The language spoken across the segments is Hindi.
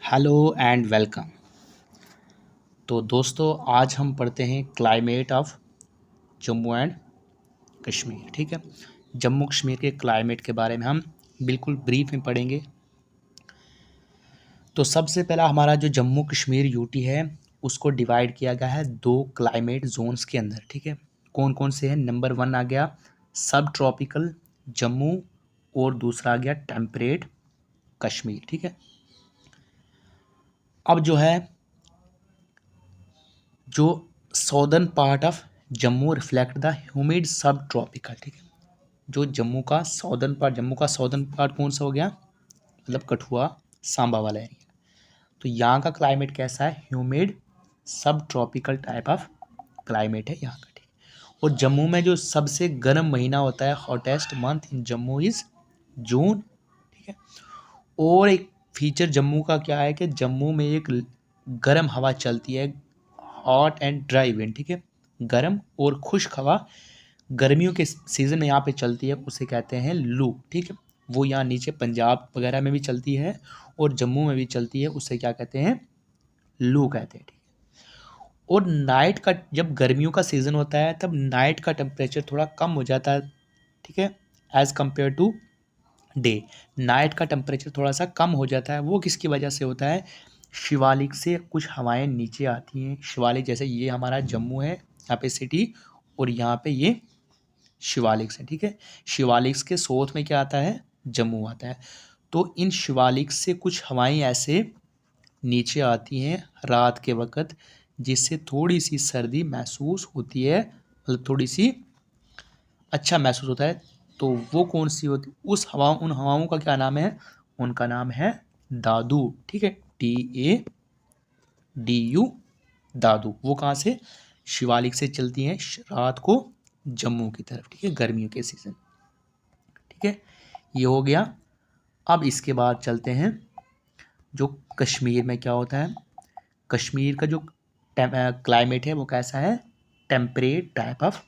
Hello and welcome. तो दोस्तों आज हम पढ़ते हैं climate of Jammu and Kashmir. ठीक है, जम्मू कश्मीर के क्लाइमेट के बारे में हम बिल्कुल ब्रीफ में पढ़ेंगे। तो सबसे पहला हमारा जो जम्मू कश्मीर यूटी है उसको डिवाइड किया गया है दो क्लाइमेट जोन्स के अंदर। ठीक है, कौन कौन से हैं? नंबर 1 आ गया सब ट्रॉपिकल जम्मू और दूसरा आ गया टेम्परेट कश्मीर। ठीक है, अब जो है जो southern part of Jammu reflect the humid सब ट्रॉपिकल। ठीक है, जो जम्मू का सॉदर्न पार्ट कौन सा हो गया, मतलब कठुआ सांबा वाला एरिया। तो यहाँ का क्लाइमेट कैसा है? ह्यूमिड सब ट्रॉपिकल टाइप ऑफ क्लाइमेट है यहाँ का। ठीक है, और जम्मू में जो सबसे गर्म महीना होता है, hottest month in Jammu is जून। ठीक है, और एक फीचर जम्मू का क्या है कि जम्मू में एक गर्म हवा चलती है, हॉट एंड ड्राई विंड। ठीक है, गर्म और खुश्क हवा गर्मियों के सीज़न में यहाँ पे चलती है, उसे कहते हैं लू। ठीक है, वो यहाँ नीचे पंजाब वगैरह में भी चलती है और जम्मू में भी चलती है, उसे क्या कहते हैं? लू कहते हैं। ठीक है, और नाइट का जब गर्मियों का सीज़न होता है तब नाइट का टेम्परेचर थोड़ा कम हो जाता है। ठीक है, as compare to day, night का टेम्परेचर थोड़ा सा कम हो जाता है। वो किसकी वजह से होता है? शिवालिक से कुछ हवाएं नीचे आती हैं। शिवालिक जैसे ये हमारा जम्मू है यहाँ पे सिटी, और यहाँ पे ये शिवालिक से। ठीक है, शिवालिक के साउथ में क्या आता है? जम्मू आता है। तो इन शिवालिक से कुछ हवाएं ऐसे नीचे आती हैं रात के वक्त, जिससे थोड़ी सी सर्दी महसूस होती है, मतलब थोड़ी सी अच्छा महसूस होता है। तो वो कौन सी होती? उन हवाओं का क्या नाम है? उनका नाम है दादू। ठीक है, DADU, दादू। वो कहाँ से? शिवालिक से चलती हैं रात को जम्मू की तरफ। ठीक है, गर्मियों के सीजन। ठीक है, ये हो गया। अब इसके बाद चलते हैं जो कश्मीर में क्या होता है। कश्मीर का जो क्लाइमेट है वो कैसा है? टेम्परेट टाइप ऑफ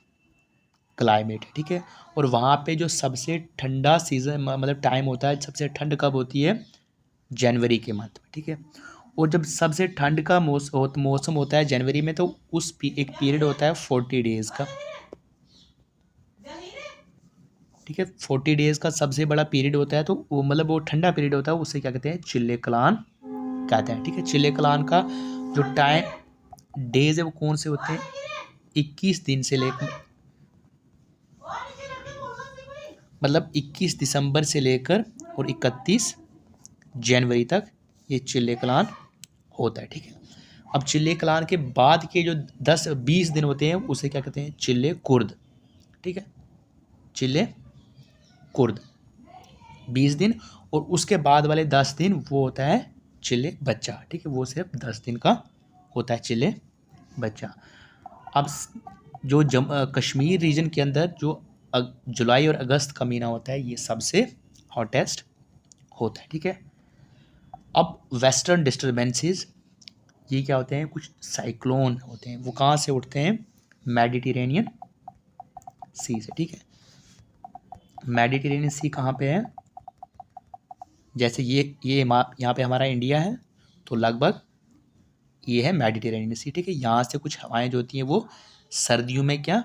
क्लाइमेट है। ठीक है, और वहाँ पे जो सबसे ठंडा सीज़न मतलब टाइम होता है, सबसे ठंड कब होती है? जनवरी के मंथ में। ठीक है, और जब सबसे ठंड का मौसम होता है जनवरी में, तो एक पीरियड होता है 40 डेज़ का। ठीक है, 40 डेज़ का सबसे बड़ा पीरियड होता है, तो वो मतलब वो ठंडा पीरियड होता है, उसे क्या कहते हैं? चिल्ले कलान कहते हैं। ठीक है, चिल्ले कलान का जो टाइम डेज है वो कौन से होते हैं? 21 दिन से लेकर, मतलब 21 दिसंबर से लेकर और 31 जनवरी तक ये चिल्ले कलान होता है। ठीक है, अब चिल्ले कलान के बाद के जो 10-20 दिन होते हैं उसे क्या कहते हैं? चिल्ले कुर्द। ठीक है, चिल्ले कुर्द 20 दिन, और उसके बाद वाले 10 दिन वो होता है चिल्ले बच्चा। ठीक है, वो सिर्फ 10 दिन का होता है चिल्ले बच्चा। अब जो कश्मीर रीजन के अंदर जो जुलाई और अगस्त का महीना होता है, ये सबसे हॉटेस्ट होता है। ठीक है, अब वेस्टर्न डिस्टर्बेंसेस, ये क्या होते हैं? कुछ साइक्लोन होते हैं, वो कहाँ से उठते हैं? मेडिटेरेनियन सी से। ठीक है, मेडिटेरेनियन सी कहाँ पे है? जैसे ये यहाँ पे हमारा इंडिया है, तो लगभग ये है मेडिटेरेनियन सी। ठीक है, यहाँ से कुछ हवाएं जो होती हैं वो सर्दियों में क्या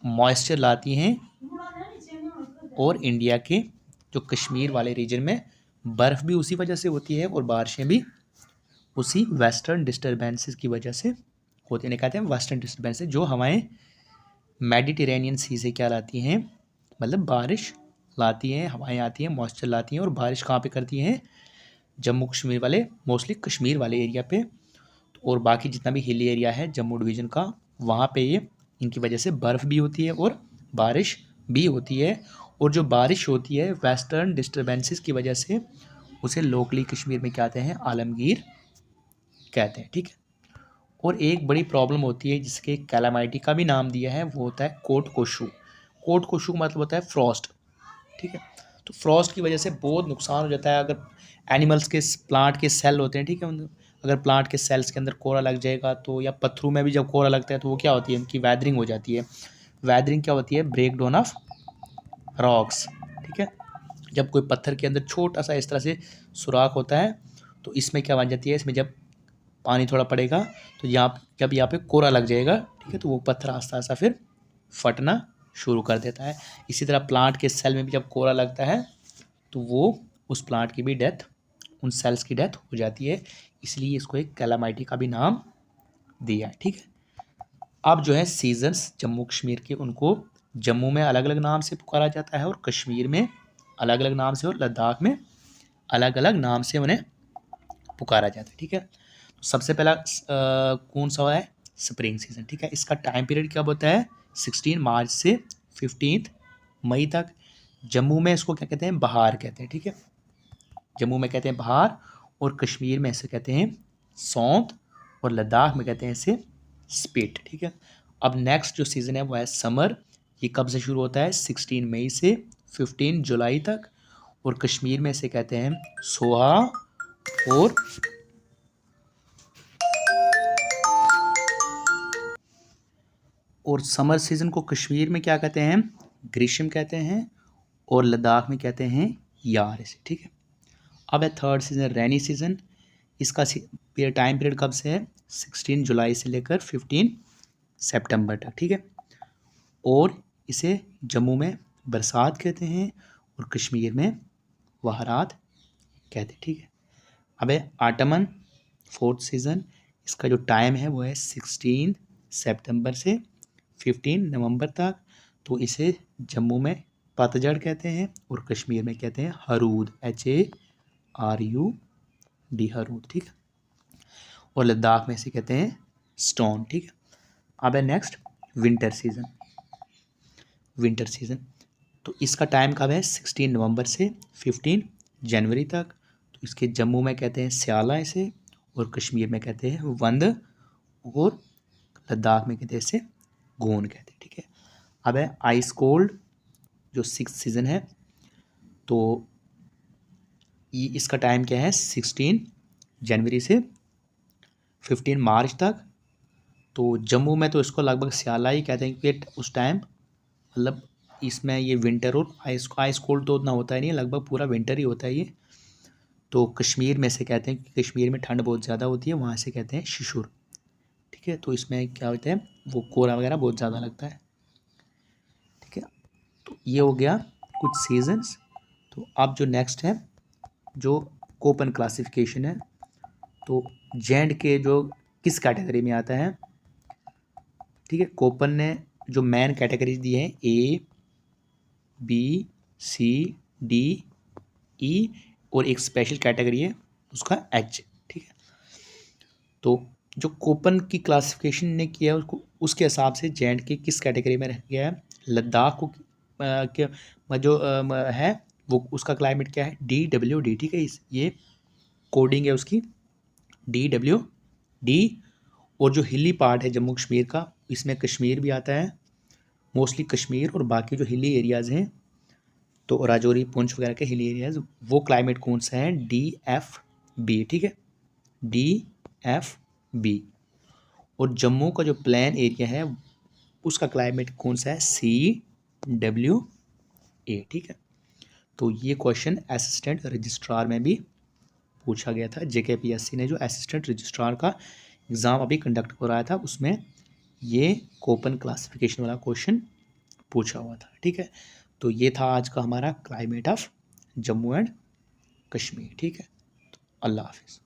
मॉइस्चर लाती हैं, और इंडिया के जो कश्मीर वाले रीजन में बर्फ़ भी उसी वजह से होती है और बारिशें भी उसी वेस्टर्न डिस्टर्बेंसेस की वजह से होती हैं। कहते हैं वेस्टर्न डिस्टर्बेंसेस, जो हवाएं मेडिटेरेनियन सी से क्या लाती हैं, मतलब बारिश लाती हैं, हवाएं आती हैं, मॉइस्चर लाती हैं, और बारिश कहाँ पे करती हैं? जम्मू कश्मीर वाले, मोस्टली कश्मीर वाले एरिया पे, और बाकी जितना भी हिली एरिया है जम्मू डिवीज़न का, वहाँ पे ये इनकी वजह से बर्फ़ भी होती है और बारिश भी होती है। और जो बारिश होती है वेस्टर्न डिस्टर्बेंसेस की वजह से, उसे लोकली कश्मीर में कहते हैं आलमगीर कहते हैं। ठीक है, और एक बड़ी प्रॉब्लम होती है जिसके कैलामाइटी का भी नाम दिया है, वो होता है कोट कोशू। कोट कोशू का मतलब होता है फ्रॉस्ट। ठीक है, तो फ्रॉस्ट की वजह से बहुत नुकसान हो जाता है। अगर एनिमल्स के प्लांट के सेल होते हैं, ठीक है, अगर प्लांट के सेल्स के अंदर कोरा लग जाएगा, तो या पत्थरों में भी जब कोरा लगता है तो वो क्या होती है? उनकी वैदरिंग हो जाती है। वैदरिंग क्या होती है? Break down of rocks. ठीक है, जब कोई पत्थर के अंदर छोटा सा इस तरह से सुराख होता है तो इसमें क्या बन जाती है, इसमें जब पानी थोड़ा पड़ेगा तो जब यहाँ पे कोरा लग जाएगा, ठीक है, तो वो पत्थर आस्ता आस्ता फिर फटना शुरू कर देता है। इसी तरह प्लांट के सेल में भी जब कोरा लगता है तो वो उस प्लांट की भी डेथ, उन सेल्स की डेथ हो जाती है, इसलिए इसको एक कैलामाइटी का भी नाम दिया है। ठीक है, अब जो है सीजन्स जम्मू कश्मीर के, उनको जम्मू में अलग अलग नाम से पुकारा जाता है और कश्मीर में अलग अलग नाम से और लद्दाख में अलग अलग नाम से उन्हें पुकारा जाता है। ठीक है, तो सबसे पहला कौन सा है, स्प्रिंग सीजन। ठीक है, इसका टाइम पीरियड कब होता है, 16 मार्च से 15 मई तक। जम्मू में इसको क्या कहते हैं, बहार कहते हैं। ठीक है, जम्मू में कहते हैं बहार, और कश्मीर में इसे कहते हैं सौंत, और लद्दाख में कहते हैं इसे स्पिट। ठीक है, अब नेक्स्ट जो सीज़न है वो है समर। ये कब से शुरू होता है, 16 मई से 15 जुलाई तक, और कश्मीर में इसे कहते हैं सोहा, और समर सीजन को कश्मीर में क्या कहते हैं, ग्रीष्म कहते हैं, और लद्दाख में कहते हैं यार इसे। ठीक है, अब है थर्ड सीजन, रेनी सीजन। इसका टाइम पीरियड कब से है, 16 जुलाई से लेकर 15 सितंबर तक। ठीक है, और इसे जम्मू में बरसात कहते हैं और कश्मीर में वहरात कहते हैं। ठीक है, अब है आटमन, फोर्थ सीजन। इसका जो टाइम है वो है 16 सितंबर से 15 नवंबर तक, तो इसे जम्मू में पतझड़ कहते हैं और कश्मीर में कहते हैं हरूद, HARUD, हरूद। ठीक है, और लद्दाख में इसे कहते हैं स्टोन। ठीक है, अब है next winter season. Winter season, तो इसका टाइम कब है, 16 नवंबर से 15 जनवरी तक, तो इसके जम्मू में कहते हैं स्याला इसे, और कश्मीर में कहते हैं वंद, और लद्दाख में कहते हैं इसे गोन कहते हैं। ठीक है, अब है आइस कोल्ड, जो 6th सीजन है। तो इसका टाइम क्या है, 16 जनवरी से 15 मार्च तक। तो जम्मू में तो इसको लगभग स्याला ही कहते हैं, क्योंकि उस टाइम मतलब इसमें ये विंटर और आइस कोल्ड तो उतना होता ही नहीं है, लगभग पूरा विंटर ही होता है ये। तो कश्मीर में से कहते हैं कि कश्मीर में ठंड बहुत ज़्यादा होती है, वहाँ से कहते हैं शिशुर। ठीक है, तो इसमें क्या होता है, वो कोहरा वगैरह बहुत ज़्यादा लगता है। ठीक है, तो ये हो गया कुछ सीजन्स। तो अब जो नेक्स्ट है, जो कोपन क्लासिफिकेशन है, तो जेंड के जो किस कैटेगरी में आता है। ठीक है, कोपन ने जो मेन कैटेगरीज दी है ABCDE, और एक स्पेशल कैटेगरी है उसका H। ठीक है, तो जो कोपन की क्लासिफिकेशन ने किया है उसको, उसके हिसाब से जेंड के किस कैटेगरी में रह गया है। लद्दाख को जो है वो, उसका क्लाइमेट क्या है, DWD। ठीक है, ये कोडिंग है उसकी, DWD। और जो हिली पार्ट है जम्मू कश्मीर का, इसमें कश्मीर भी आता है, मोस्टली कश्मीर, और बाकी जो हिली एरियाज़ हैं तो राजौरी, पुंछ वगैरह के हिली एरियाज़, वो क्लाइमेट कौन सा है, DFB। ठीक है, DFB। और जम्मू का जो प्लेन एरिया है उसका क्लाइमेट कौन सा है, CWA। ठीक है, तो ये क्वेश्चन असिस्टेंट रजिस्ट्रार में भी पूछा गया था। JKPSC ने जो असिस्टेंट रजिस्ट्रार का एग्ज़ाम अभी कंडक्ट कराया था, उसमें ये कोपन क्लासिफिकेशन वाला क्वेश्चन पूछा हुआ था। ठीक है, तो ये था आज का हमारा climate of Jammu and Kashmir. ठीक है, तो अल्लाह हाफिज़।